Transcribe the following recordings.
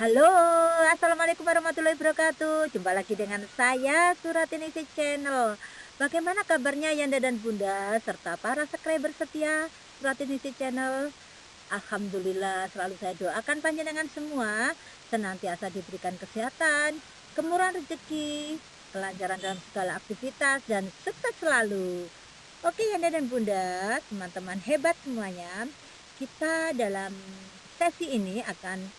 Halo, assalamualaikum warahmatullahi wabarakatuh. Jumpa lagi dengan saya Suratinisi Channel. Bagaimana kabarnya Yanda dan Bunda serta para subscriber setia Suratinisi Channel? Alhamdulillah, selalu saya doakan panjenengan semua senantiasa diberikan kesehatan, kemurahan rezeki, kelancaran dalam segala aktivitas dan sukses selalu. Oke Yanda dan Bunda, teman-teman hebat semuanya, kita dalam sesi ini akan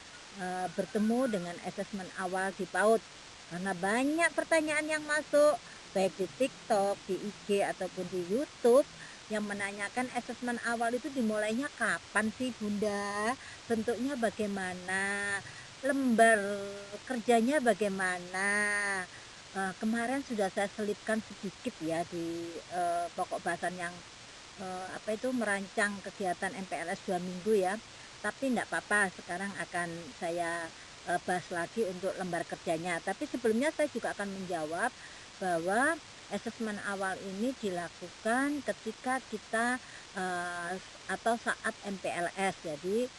bertemu dengan asesmen awal di PAUD karena banyak pertanyaan yang masuk baik di TikTok, di IG ataupun di YouTube yang menanyakan asesmen awal itu dimulainya kapan sih Bunda? Bentuknya bagaimana? Lembar kerjanya bagaimana? Kemarin sudah saya selipkan sedikit ya di pokok bahasan yang apa itu merancang kegiatan MPLS 2 minggu ya. Tapi enggak apa-apa, sekarang akan saya bahas lagi untuk lembar kerjanya. Tapi sebelumnya saya juga akan menjawab bahwa asesmen awal ini dilakukan ketika kita atau saat MPLS. Jadi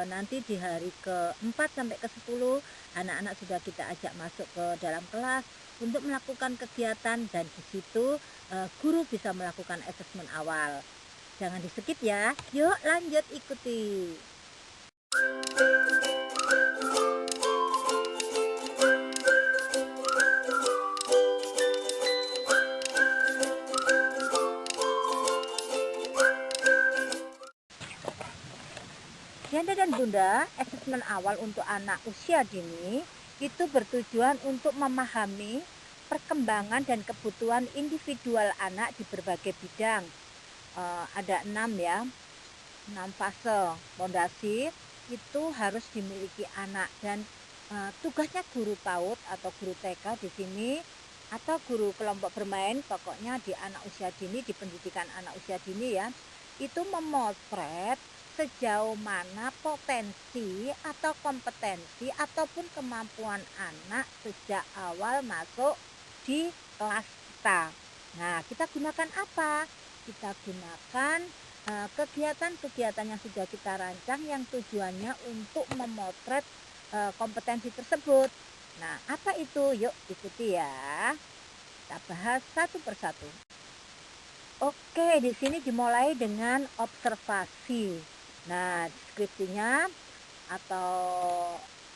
nanti di hari ke-4 sampai ke-10 anak-anak sudah kita ajak masuk ke dalam kelas untuk melakukan kegiatan dan di situ guru bisa melakukan asesmen awal. Jangan di-skip ya. Yuk lanjut ikuti. Yanda dan Bunda, asesmen awal untuk anak usia dini itu bertujuan untuk memahami perkembangan dan kebutuhan individual anak di berbagai bidang. Ada 6 ya, 6 fase pondasi itu harus dimiliki anak dan tugasnya guru PAUD atau guru TK di sini atau guru kelompok bermain, pokoknya di anak usia dini, di pendidikan anak usia dini ya, itu memotret sejauh mana potensi atau kompetensi ataupun kemampuan anak sejak awal masuk di kelas kita. Nah, kita gunakan apa? Kita gunakan kegiatan-kegiatan yang sudah kita rancang yang tujuannya untuk memotret kompetensi tersebut. Nah, apa itu? Yuk ikuti ya. Kita bahas satu persatu. Oke, di sini dimulai dengan observasi. Nah, deskripsinya atau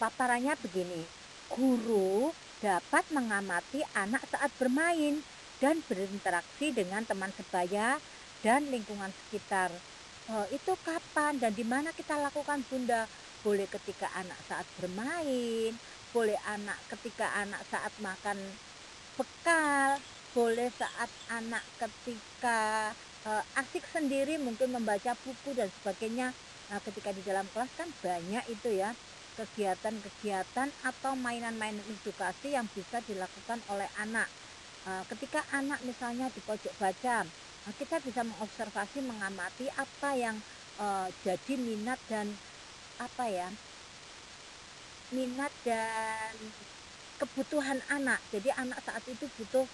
paparannya begini. Guru dapat mengamati anak saat bermain dan berinteraksi dengan teman sebaya dan lingkungan sekitar. Itu kapan dan di mana kita lakukan Bunda? Boleh ketika anak saat bermain, boleh ketika anak saat makan bekal, boleh saat anak ketika asik sendiri mungkin membaca buku dan sebagainya. Nah, ketika di dalam kelas kan banyak itu ya kegiatan-kegiatan atau mainan-mainan edukasi yang bisa dilakukan oleh anak. Ketika anak misalnya di pojok baca, kita bisa mengobservasi, mengamati apa yang jadi minat dan apa ya, minat dan kebutuhan anak. Jadi anak saat itu butuh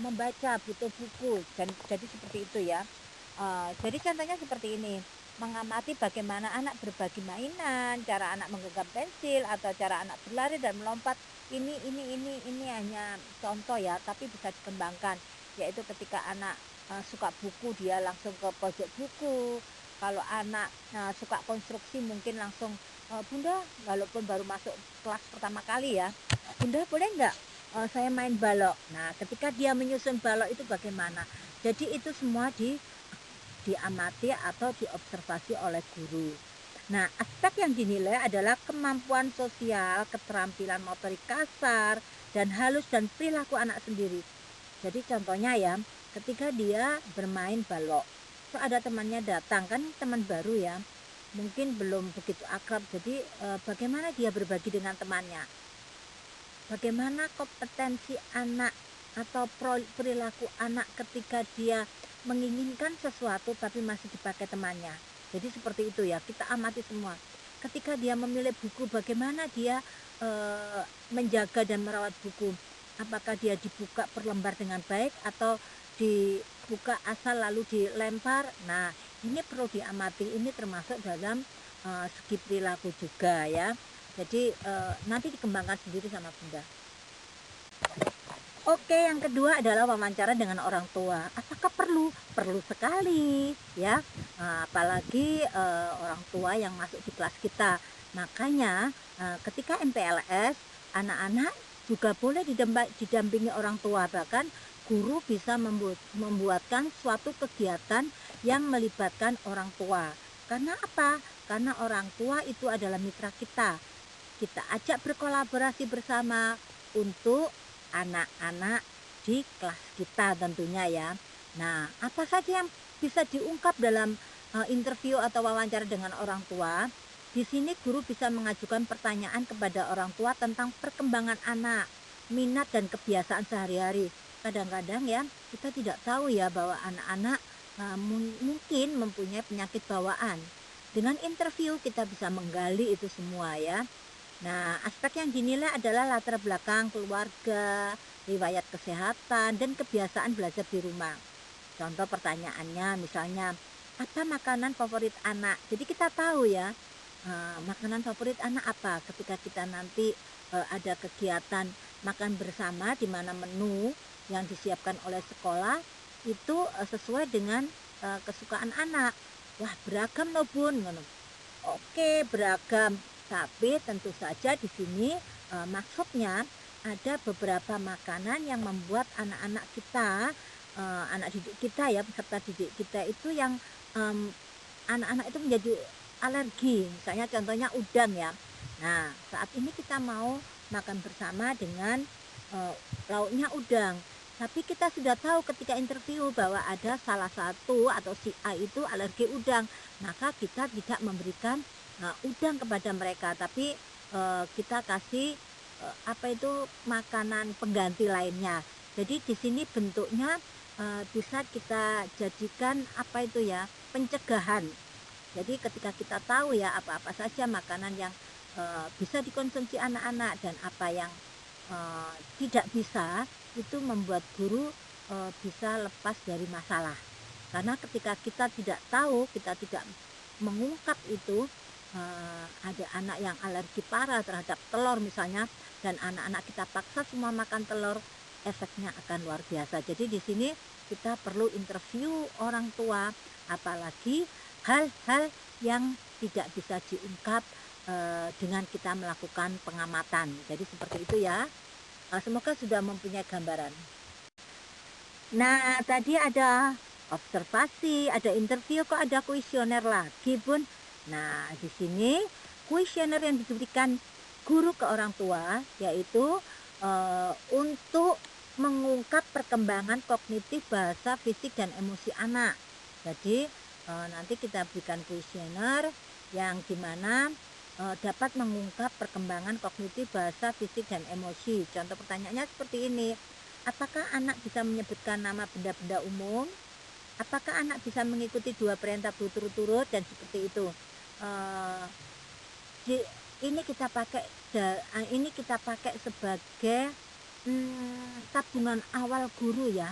membaca, butuh buku dan jadi seperti itu ya. Jadi contohnya seperti ini, mengamati bagaimana anak berbagi mainan, cara anak menggenggam pensil atau cara anak berlari dan melompat. Ini hanya contoh ya, tapi bisa dikembangkan. Yaitu ketika anak suka buku, dia langsung ke pojok buku. Kalau anak suka konstruksi mungkin langsung Bunda, walaupun baru masuk kelas pertama kali ya, Bunda boleh nggak saya main balok. Nah, ketika dia menyusun balok itu bagaimana? Jadi itu semua diamati atau diobservasi oleh guru. Nah, aspek yang dinilai adalah kemampuan sosial, keterampilan motorik kasar, dan halus dan perilaku anak sendiri. Jadi contohnya ya, ketika dia bermain balok, so ada temannya datang, kan teman baru ya, mungkin belum begitu akrab, jadi bagaimana dia berbagi dengan temannya? Bagaimana kompetensi anak atau perilaku anak ketika dia menginginkan sesuatu tapi masih dipakai temannya. Jadi seperti itu ya, kita amati semua. Ketika dia memilih buku, bagaimana dia menjaga dan merawat buku. Apakah dia dibuka per lembar dengan baik atau dibuka asal lalu dilempar. Nah, ini perlu diamati, ini termasuk dalam segi perilaku juga ya. Jadi nanti dikembangkan sendiri sama Bunda. Oke, yang kedua adalah wawancara dengan orang tua. Apakah perlu? Perlu sekali, ya. Apalagi orang tua yang masuk di kelas kita. Makanya ketika MPLS, anak-anak juga boleh didampingi orang tua. Bahkan guru bisa membuatkan suatu kegiatan yang melibatkan orang tua. Karena apa? Karena orang tua itu adalah mitra kita. Kita ajak berkolaborasi bersama untuk anak-anak di kelas kita tentunya ya. Nah, apa saja yang bisa diungkap dalam interview atau wawancara dengan orang tua? Di sini guru bisa mengajukan pertanyaan kepada orang tua tentang perkembangan anak, minat dan kebiasaan sehari-hari. Kadang-kadang ya, kita tidak tahu ya bahwa anak-anak mungkin mempunyai penyakit bawaan. Dengan interview kita bisa menggali itu semua ya. Nah, aspek yang dinilai adalah latar belakang keluarga, riwayat kesehatan, dan kebiasaan belajar di rumah. Contoh pertanyaannya misalnya, apa makanan favorit anak? Jadi kita tahu ya, makanan favorit anak apa ketika kita nanti ada kegiatan makan bersama di mana menu yang disiapkan oleh sekolah itu sesuai dengan kesukaan anak. Wah, beragam loh Bun. Oke, beragam. Tapi tentu saja di sini maksudnya ada beberapa makanan yang membuat anak-anak kita, anak didik kita ya, peserta didik kita itu yang anak-anak itu menjadi alergi. Misalnya contohnya udang ya. Nah, saat ini kita mau makan bersama dengan lauknya udang. Tapi kita sudah tahu ketika interview bahwa ada salah satu atau si A itu alergi udang, maka kita tidak memberikan udang kepada mereka, tapi kita kasih apa itu makanan pengganti lainnya. Jadi di sini bentuknya bisa kita jadikan apa itu ya, pencegahan. Jadi ketika kita tahu ya apa-apa saja makanan yang bisa dikonsumsi anak-anak dan apa yang tidak bisa, itu membuat guru bisa lepas dari masalah. Karena ketika kita tidak tahu, kita tidak mengungkap itu, ada anak yang alergi parah terhadap telur misalnya, dan anak-anak kita paksa semua makan telur, efeknya akan luar biasa. Jadi di sini kita perlu interview orang tua, apalagi hal-hal yang tidak bisa diungkap dengan kita melakukan pengamatan. Jadi seperti itu ya. Semoga sudah mempunyai gambaran. Nah, tadi ada observasi, ada interview, kok ada kuesioner lagi, Bun? Nah, di sini kuesioner yang diberikan guru ke orang tua yaitu untuk mengungkap perkembangan kognitif, bahasa, fisik, dan emosi anak. Jadi nanti kita berikan kuesioner yang dimana dapat mengungkap perkembangan kognitif, bahasa, fisik, dan emosi. Contoh pertanyaannya seperti ini. Apakah anak bisa menyebutkan nama benda-benda umum? Apakah anak bisa mengikuti 2 perintah berturut-turut dan seperti itu? Ini kita pakai sebagai tabungan awal guru ya.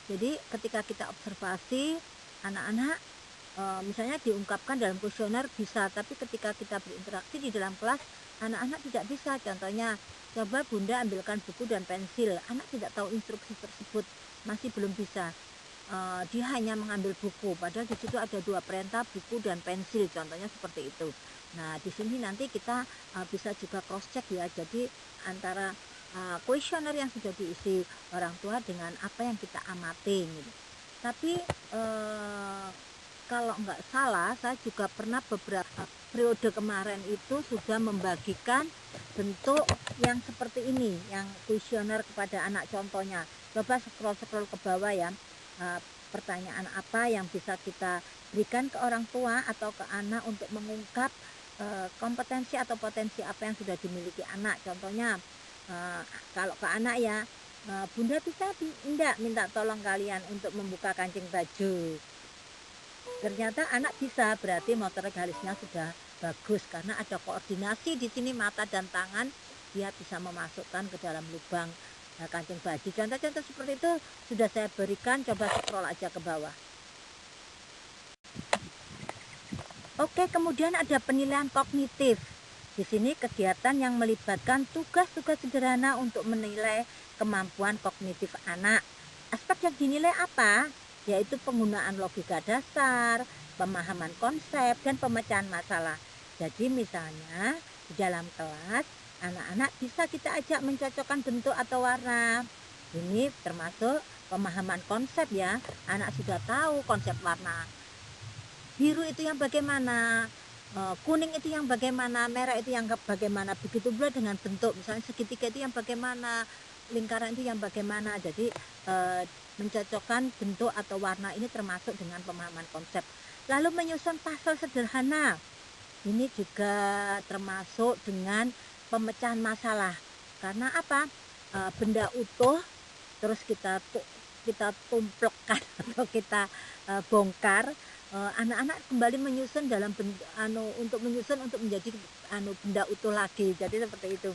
Jadi ketika kita observasi anak-anak, misalnya diungkapkan dalam kuesioner bisa, tapi ketika kita berinteraksi di dalam kelas, anak-anak tidak bisa. Contohnya, coba Bunda ambilkan buku dan pensil. Anak tidak tahu instruksi tersebut, masih belum bisa. Dia hanya mengambil buku, padahal di situ ada 2 perintah, buku dan pensil. Contohnya seperti itu. Nah, di sini nanti kita bisa juga cross check ya. Jadi antara kuesioner yang sudah diisi orang tua dengan apa yang kita amati gitu. Tapi kalau nggak salah, saya juga pernah beberapa periode kemarin itu sudah membagikan bentuk yang seperti ini, yang kuesioner kepada anak. Contohnya, coba scroll ke bawah ya, pertanyaan apa yang bisa kita berikan ke orang tua atau ke anak untuk mengungkap kompetensi atau potensi apa yang sudah dimiliki anak. Contohnya, kalau ke anak ya, Bunda bisa tidak minta tolong kalian untuk membuka kancing baju. Ternyata anak bisa, berarti motorik halusnya sudah bagus karena ada koordinasi di sini mata dan tangan, dia bisa memasukkan ke dalam lubang kancing baju. Contoh-contoh seperti itu sudah saya berikan, coba scroll aja ke bawah. Oke, kemudian ada penilaian kognitif. Di sini kegiatan yang melibatkan tugas-tugas sederhana untuk menilai kemampuan kognitif anak. Aspek yang dinilai apa? Yaitu penggunaan logika dasar, pemahaman konsep, dan pemecahan masalah. Jadi misalnya di dalam kelas, anak-anak bisa kita ajak mencocokkan bentuk atau warna. Ini termasuk pemahaman konsep ya. Anak sudah tahu konsep warna. Biru itu yang bagaimana, kuning itu yang bagaimana, merah itu yang bagaimana, begitu pula dengan bentuk, misalnya segitiga itu yang bagaimana, lingkaran itu yang bagaimana. Jadi mencocokkan bentuk atau warna ini termasuk dengan pemahaman konsep. Lalu menyusun pasal sederhana, ini juga termasuk dengan pemecahan masalah. Karena apa? Benda utuh terus kita tumplekkan atau kita bongkar, anak-anak kembali menyusun dalam untuk menyusun untuk menjadi benda utuh lagi. Jadi seperti itu.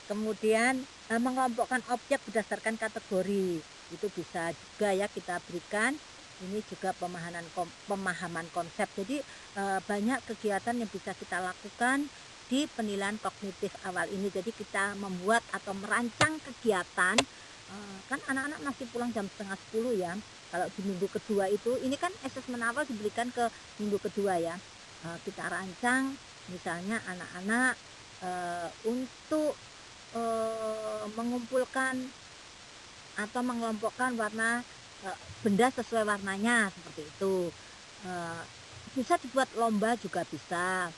Kemudian mengelompokkan objek berdasarkan kategori, itu bisa juga ya kita berikan. Ini juga pemahaman konsep. Jadi banyak kegiatan yang bisa kita lakukan di penilaian kognitif awal ini. Jadi kita membuat atau merancang kegiatan. Kan anak-anak masih pulang jam setengah 10 ya. Kalau di minggu kedua itu, ini kan asesmen awal diberikan ke minggu kedua ya. Kita rancang misalnya anak-anak untuk mengumpulkan atau mengelompokkan warna benda sesuai warnanya, seperti itu. Bisa dibuat lomba juga bisa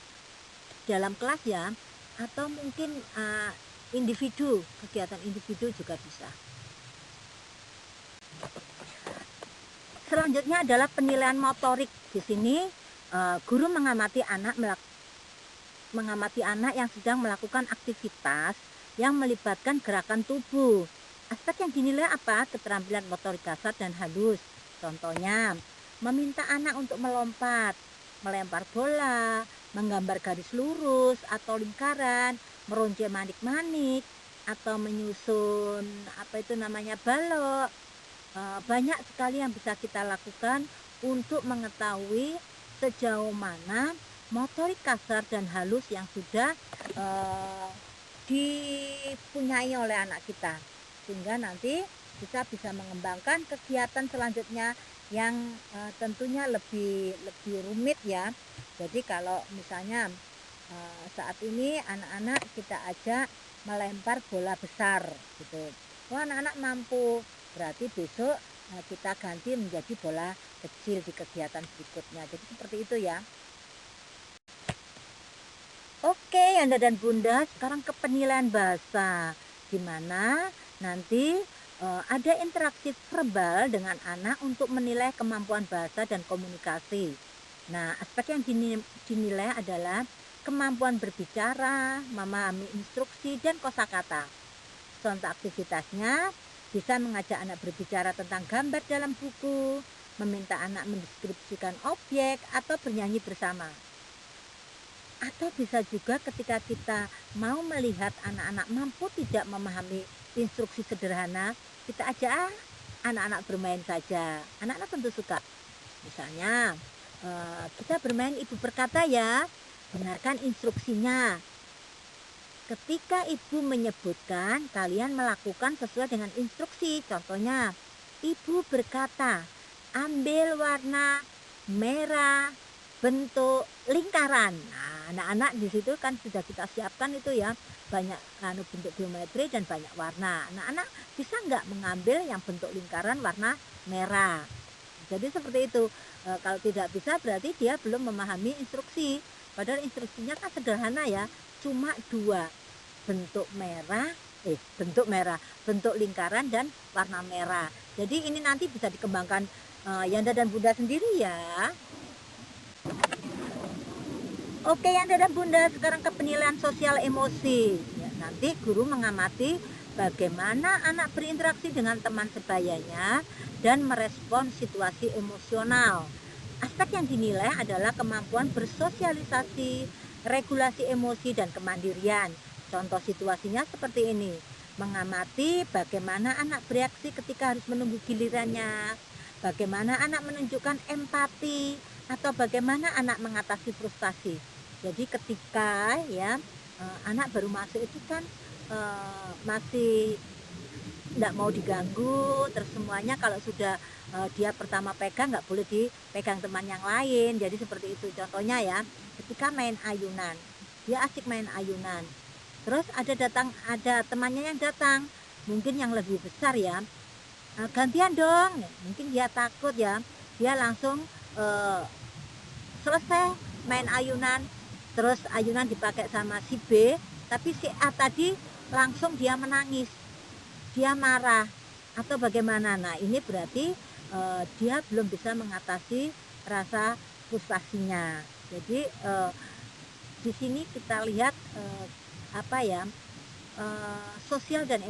dalam kelas ya, atau mungkin individu, kegiatan individu juga bisa. Selanjutnya adalah penilaian motorik. Di sini guru mengamati anak yang sedang melakukan aktivitas yang melibatkan gerakan tubuh. Aspek yang dinilai apa? Keterampilan motorik kasar dan halus. Contohnya, meminta anak untuk melompat, melempar bola, menggambar garis lurus atau lingkaran, meronce manik-manik, atau menyusun balok. Banyak sekali yang bisa kita lakukan untuk mengetahui sejauh mana motorik kasar dan halus yang sudah dipunyai oleh anak kita, sehingga nanti kita bisa mengembangkan kegiatan selanjutnya yang tentunya lebih rumit ya. Jadi kalau misalnya saat ini anak-anak kita ajak melempar bola besar gitu, anak-anak mampu, berarti besok kita ganti menjadi bola kecil di kegiatan berikutnya. Jadi seperti itu ya. Oke Yanda dan Bunda, sekarang ke penilaian bahasa, dimana nanti ada interaksi verbal dengan anak untuk menilai kemampuan bahasa dan komunikasi. Nah, aspek yang dinilai adalah kemampuan berbicara, memahami instruksi, dan kosakata. Contoh aktivitasnya bisa mengajak anak berbicara tentang gambar dalam buku, meminta anak mendeskripsikan objek, atau bernyanyi bersama. Atau bisa juga ketika kita mau melihat anak-anak mampu tidak memahami instruksi sederhana, kita ajak anak-anak bermain saja. Anak-anak tentu suka. Misalnya, kita bermain ibu berkata ya, dengarkan instruksinya. Ketika ibu menyebutkan, kalian melakukan sesuai dengan instruksi. Contohnya, ibu berkata, ambil warna merah bentuk lingkaran. Nah, anak-anak di situ kan sudah kita siapkan itu ya, banyak bentuk geometri dan banyak warna. Anak-anak bisa nggak mengambil yang bentuk lingkaran warna merah? Jadi seperti itu. Kalau tidak bisa berarti dia belum memahami instruksi. Padahal instruksinya kan sederhana ya, cuma dua, bentuk bentuk lingkaran dan warna merah. Jadi ini nanti bisa dikembangkan Yanda dan Bunda sendiri ya. Oke Yanda dan Bunda, sekarang ke penilaian sosial emosi ya, nanti guru mengamati bagaimana anak berinteraksi dengan teman sebayanya dan merespon situasi emosional. Aspek yang dinilai adalah kemampuan bersosialisasi, regulasi emosi, dan kemandirian. Contoh situasinya seperti ini, mengamati bagaimana anak bereaksi ketika harus menunggu gilirannya, bagaimana anak menunjukkan empati, atau bagaimana anak mengatasi frustasi. Jadi ketika ya anak baru masuk itu kan masih nggak mau diganggu, terus semuanya kalau sudah dia pertama pegang nggak boleh dipegang teman yang lain, jadi seperti itu. Contohnya ya, ketika main ayunan, dia asik main ayunan, terus ada temannya yang datang, mungkin yang lebih besar ya, gantian dong, mungkin dia takut ya, dia langsung eh, selesai main ayunan, terus ayunan dipakai sama si B, tapi si A tadi langsung dia menangis, dia marah atau bagaimana. Nah, ini berarti dia belum bisa mengatasi rasa frustasinya. Jadi di sini kita lihat apa ya, sosial dan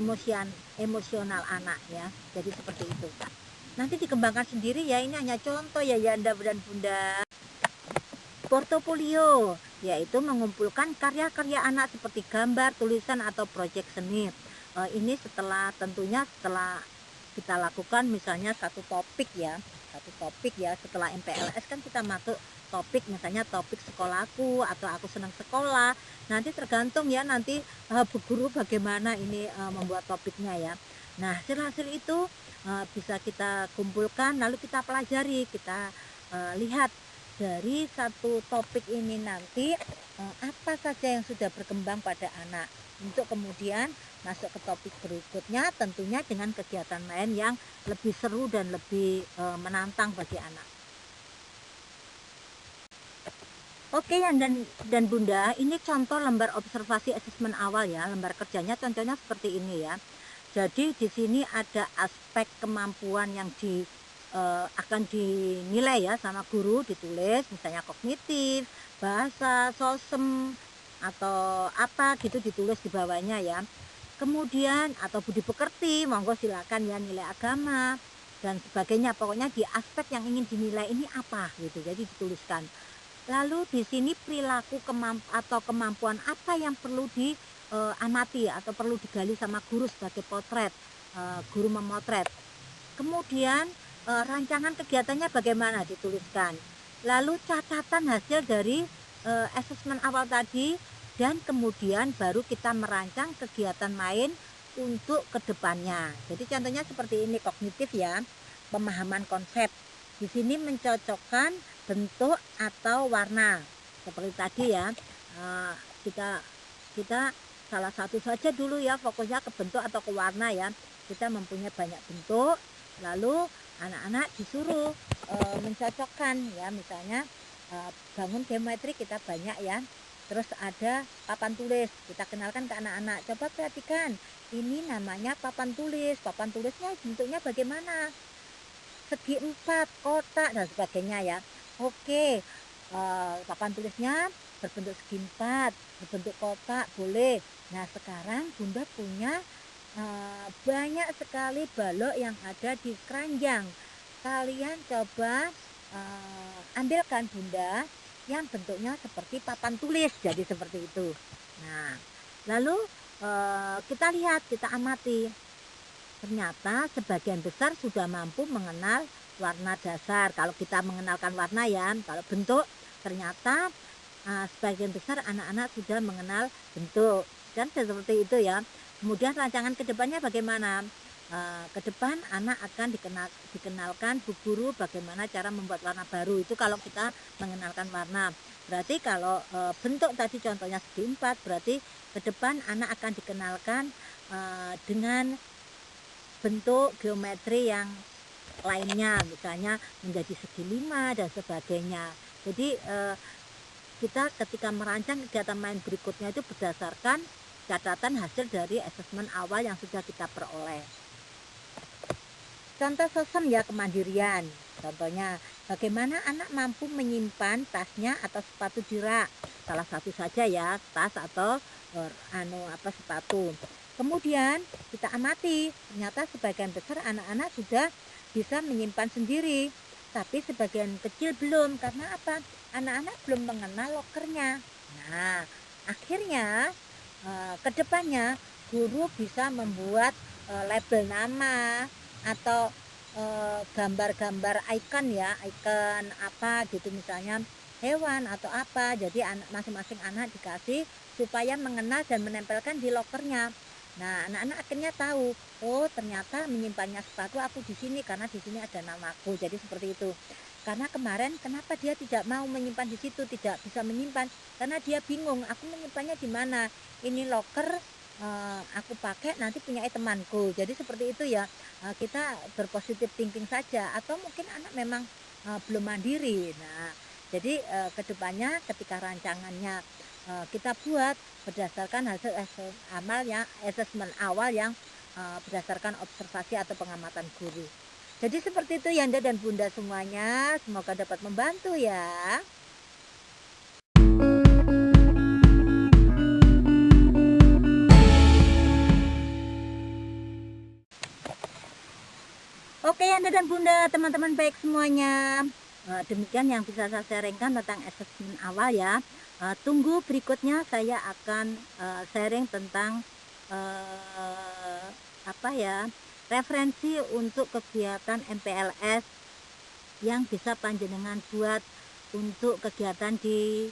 emosional anak ya. Jadi seperti itu. Nanti dikembangkan sendiri ya, ini hanya contoh ya Anda dan Bunda. Portofolio yaitu mengumpulkan karya-karya anak seperti gambar, tulisan atau proyek seni. Ini tentunya setelah kita lakukan misalnya satu topik ya, setelah MPLS kan kita masuk topik, misalnya topik sekolahku atau aku senang sekolah. Nanti tergantung ya, nanti bu guru bagaimana ini membuat topiknya ya. Nah, hasil-hasil itu bisa kita kumpulkan, lalu kita pelajari, kita lihat dari satu topik ini nanti apa saja yang sudah berkembang pada anak, untuk kemudian masuk ke topik berikutnya, tentunya dengan kegiatan lain yang lebih seru dan lebih menantang bagi anak. Oke ya, dan Bunda, ini contoh lembar observasi asesmen awal ya, lembar kerjanya contohnya seperti ini ya. Jadi di sini ada aspek kemampuan yang akan dinilai ya sama guru, ditulis misalnya kognitif, bahasa, sosem atau apa gitu, ditulis di bawahnya ya. Kemudian atau budi pekerti, monggo silakan ya, nilai agama dan sebagainya. Pokoknya di aspek yang ingin dinilai ini apa gitu, jadi dituliskan. Lalu di sini perilaku atau kemampuan apa yang perlu diamati atau perlu digali sama guru sebagai potret, guru memotret. Kemudian rancangan kegiatannya bagaimana, dituliskan. Lalu catatan hasil dari asesmen awal tadi, dan kemudian baru kita merancang kegiatan main untuk kedepannya. Jadi contohnya seperti ini, kognitif ya, pemahaman konsep. Di sini mencocokkan bentuk atau warna seperti tadi ya. Kita salah satu saja dulu ya, fokusnya ke bentuk atau ke warna ya. Kita mempunyai banyak bentuk, lalu anak-anak disuruh mencocokkan ya, misalnya bangun geometri kita banyak ya, terus ada papan tulis, kita kenalkan ke anak-anak, coba perhatikan, ini namanya papan tulisnya bentuknya bagaimana, segi 4, kotak dan sebagainya ya. Oke, papan tulisnya berbentuk segi 4, berbentuk kotak boleh. Nah, sekarang Bunda punya banyak sekali balok yang ada di keranjang. Kalian coba ambilkan Bunda yang bentuknya seperti papan tulis, jadi seperti itu. Nah, lalu kita lihat, kita amati. Ternyata sebagian besar sudah mampu mengenal warna dasar. Kalau kita mengenalkan warna ya, kalau bentuk ternyata sebagian besar anak-anak sudah mengenal bentuk, dan seperti itu ya. Kemudian rancangan kedepannya bagaimana? Ke depan anak akan dikenalkan bu guru bagaimana cara membuat warna baru. Itu kalau kita mengenalkan warna. Berarti kalau bentuk tadi contohnya segi 4, berarti ke depan anak akan dikenalkan dengan bentuk geometri yang lainnya, misalnya menjadi segi 5 dan sebagainya. Jadi kita ketika merancang kegiatan main berikutnya itu berdasarkan catatan hasil dari asesmen awal yang sudah kita peroleh. Contoh sosem ya, kemandirian. Contohnya bagaimana anak mampu menyimpan tasnya atau sepatu di rak. Salah satu saja ya, tas atau sepatu. Kemudian kita amati, ternyata sebagian besar anak-anak sudah bisa menyimpan sendiri, tapi sebagian kecil belum. Karena apa? Anak-anak belum mengenal lokernya. Nah, akhirnya kedepannya guru bisa membuat label nama atau gambar-gambar icon ya, icon apa gitu, misalnya hewan atau apa. Jadi masing-masing anak dikasih supaya mengenal dan menempelkan di lokernya. Nah, anak-anak akhirnya tahu, oh ternyata menyimpannya sepatu aku di sini karena di sini ada namaku. Jadi seperti itu. Karena kemarin kenapa dia tidak mau menyimpan di situ, tidak bisa menyimpan? Karena dia bingung, aku menyimpannya di mana? Ini loker aku pakai nanti punya temanku. Jadi seperti itu ya. Kita berpositif thinking saja atau mungkin anak memang belum mandiri. Nah, jadi kedepannya ketika rancangannya kita buat berdasarkan hasil asesmen awal yang berdasarkan observasi atau pengamatan guru. Jadi seperti itu Yanda dan Bunda semuanya, semoga dapat membantu ya. Oke Yanda dan Bunda, teman-teman baik semuanya. Demikian yang bisa saya sharingkan tentang asesmen awal ya. Tunggu berikutnya saya akan sharing tentang referensi untuk kegiatan MPLS yang bisa panjenengan buat untuk kegiatan di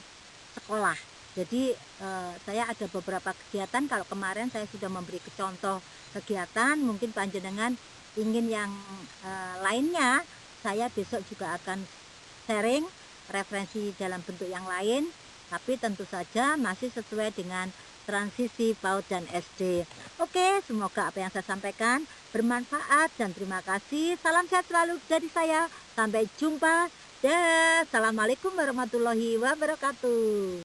sekolah. Jadi saya ada beberapa kegiatan, kalau kemarin saya sudah memberi contoh kegiatan, mungkin panjenengan ingin yang lainnya, saya besok juga akan sharing referensi dalam bentuk yang lain, tapi tentu saja masih sesuai dengan transisi PAUD dan SD. Oke, semoga apa yang saya sampaikan bermanfaat dan terima kasih. Salam sehat selalu dari saya. Sampai jumpa. Assalamualaikum warahmatullahi wabarakatuh.